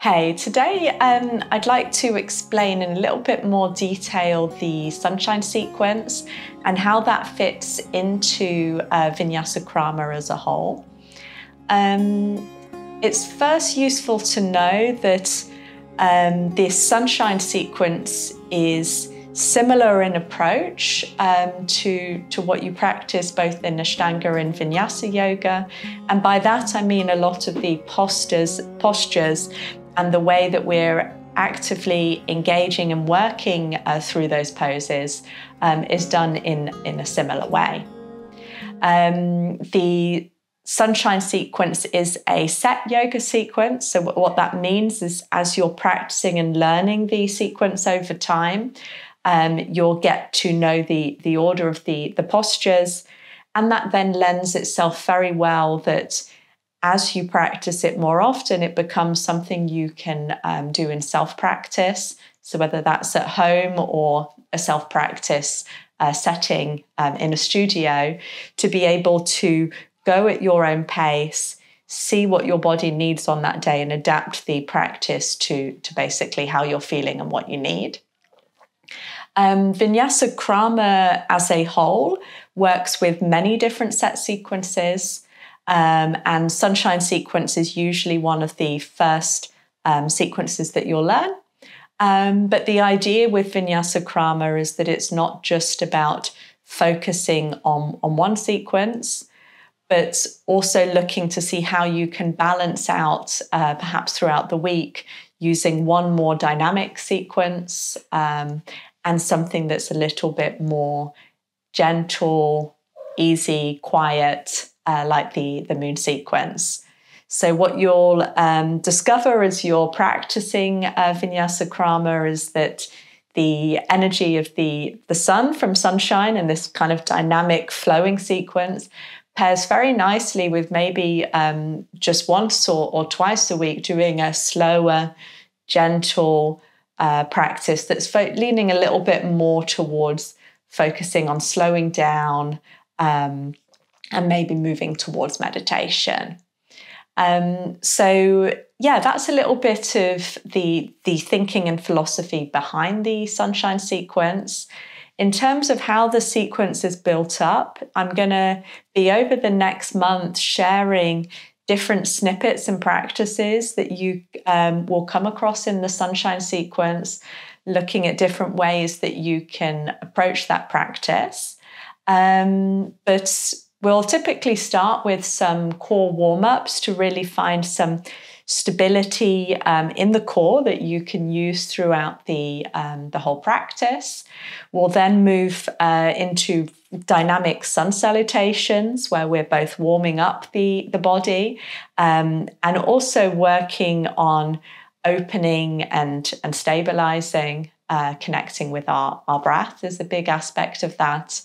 Hey, today I'd like to explain in a little bit more detail the sunshine sequence and how that fits into Vinyasa Krama as a whole. It's first useful to know that this sunshine sequence is similar in approach to what you practice both in Ashtanga and Vinyasa yoga. And by that I mean a lot of the postures and the way that we're actively engaging and working through those poses is done in a similar way. The sunshine sequence is a set yoga sequence. So what that means is as you're practicing and learning the sequence over time, you'll get to know the order of the postures, and that then lends itself very well that as you practice it more often, it becomes something you can do in self-practice. So whether that's at home or a self-practice setting in a studio, to be able to go at your own pace, see what your body needs on that day and adapt the practice to basically how you're feeling and what you need. Vinyasa Krama as a whole works with many different set sequences. And sunshine sequence is usually one of the first sequences that you'll learn. But the idea with Vinyasa Krama is that it's not just about focusing on one sequence, but also looking to see how you can balance out perhaps throughout the week using one more dynamic sequence and something that's a little bit more gentle, easy, quiet, like the moon sequence. So what you'll discover as you're practicing Vinyasa Krama is that the energy of the sun from sunshine and this kind of dynamic flowing sequence pairs very nicely with maybe just once or twice a week doing a slower, gentle practice that's leaning a little bit more towards focusing on slowing down, and maybe moving towards meditation. So yeah, that's a little bit of the thinking and philosophy behind the sunshine sequence. In terms of how the sequence is built up, I'm going to be over the next month sharing different snippets and practices that you will come across in the sunshine sequence, looking at different ways that you can approach that practice. But we'll typically start with some core warm-ups to really find some stability in the core that you can use throughout the whole practice. We'll then move into dynamic sun salutations, where we're both warming up the body and also working on opening and stabilizing, connecting with our breath is a big aspect of that.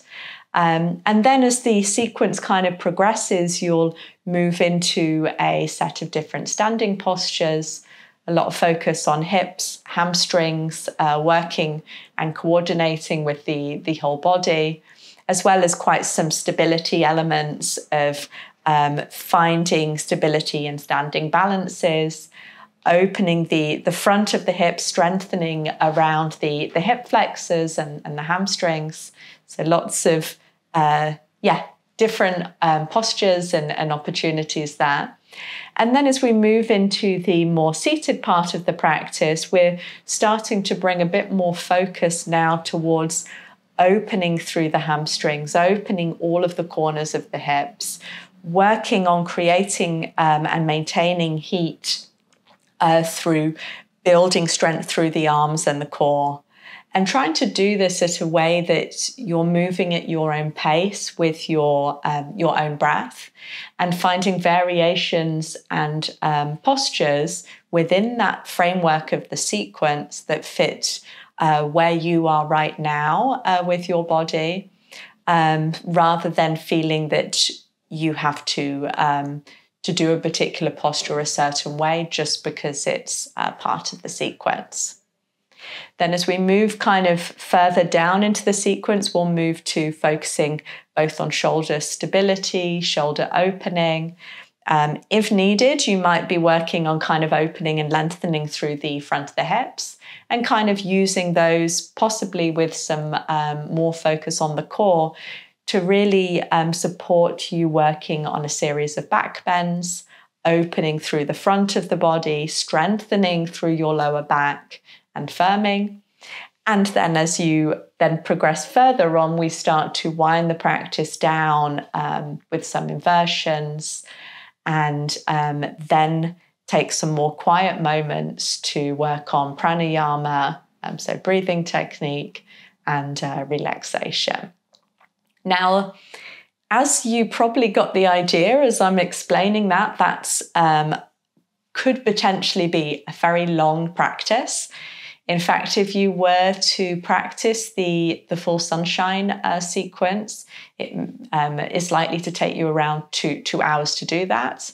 And then as the sequence kind of progresses, you'll move into a set of different standing postures, a lot of focus on hips, hamstrings, working and coordinating with the whole body, as well as quite some stability elements of finding stability in standing balances, opening the front of the hips, strengthening around the hip flexors and the hamstrings. So lots of different postures and opportunities there. And then as we move into the more seated part of the practice, we're starting to bring a bit more focus now towards opening through the hamstrings, opening all of the corners of the hips, working on creating and maintaining heat through building strength through the arms and the core. And trying to do this at a way that you're moving at your own pace with your own breath, and finding variations and postures within that framework of the sequence that fit where you are right now with your body, rather than feeling that you have to do a particular posture a certain way just because it's part of the sequence. Then as we move kind of further down into the sequence, we'll move to focusing both on shoulder stability, shoulder opening, If needed, you might be working on kind of opening and lengthening through the front of the hips and kind of using those, possibly with some more focus on the core, to really support you working on a series of back bends, opening through the front of the body, strengthening through your lower back and firming. And then as you then progress further on, we start to wind the practice down with some inversions, and then take some more quiet moments to work on pranayama, so breathing technique and relaxation. Now, as you probably got the idea as I'm explaining that, that's could potentially be a very long practice. In fact, if you were to practice the full sunshine sequence, it is likely to take you around two hours to do that.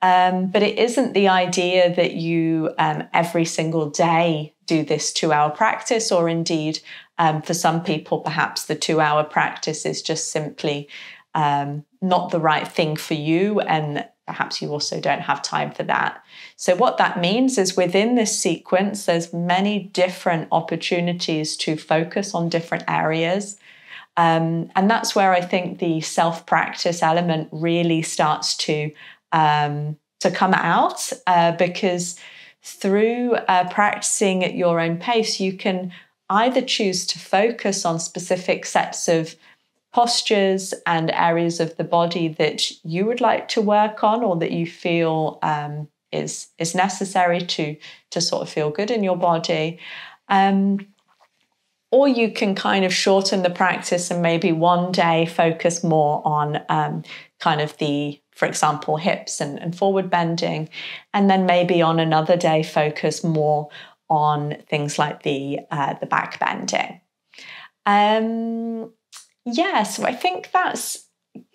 But it isn't the idea that you every single day do this 2-hour practice, or indeed for some people, perhaps the 2-hour practice is just simply not the right thing for you, and perhaps you also don't have time for that. So what that means is within this sequence, there's many different opportunities to focus on different areas. And that's where I think the self-practice element really starts to come out, because through practicing at your own pace, you can either choose to focus on specific sets of postures and areas of the body that you would like to work on, or that you feel is necessary to sort of feel good in your body. Or you can kind of shorten the practice and maybe one day focus more on kind of the, for example, hips and forward bending, and then maybe on another day focus more on things like the back bending. So I think that's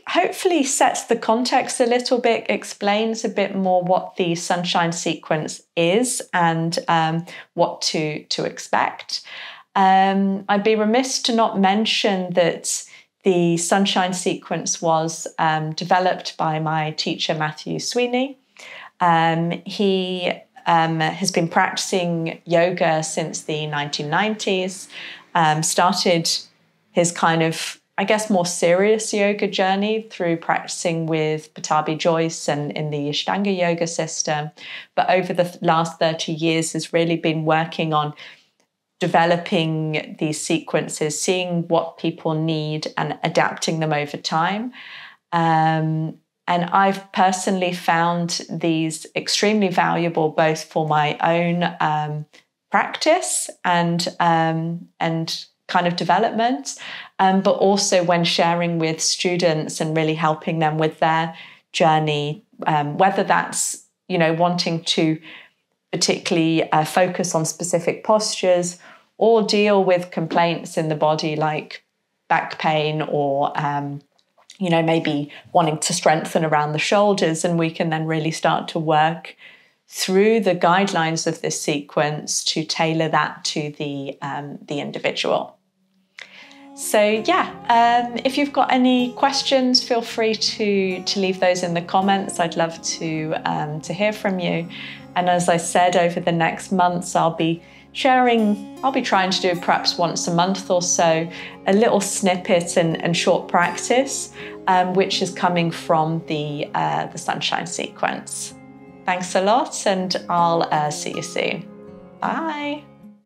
hopefully sets the context a little bit, explains a bit more what the sunshine sequence is and what to expect. I'd be remiss to not mention that the sunshine sequence was developed by my teacher, Matthew Sweeney. He has been practicing yoga since the 1990s, started his kind of, I guess, more serious yoga journey through practicing with Patabi Joyce and in the Ashtanga yoga system. But over the last 30 years has really been working on developing these sequences, seeing what people need and adapting them over time. And I've personally found these extremely valuable, both for my own practice and kind of development, but also when sharing with students and really helping them with their journey, whether that's, wanting to particularly focus on specific postures or deal with complaints in the body like back pain or, maybe wanting to strengthen around the shoulders. And we can then really start to work through the guidelines of this sequence to tailor that to the individual. So if you've got any questions, feel free to leave those in the comments. I'd love to hear from you. And as I said, over the next months, I'll be trying to do perhaps once a month or so, a little snippet and short practice, which is coming from the sunshine sequence. Thanks a lot, and I'll see you soon. Bye.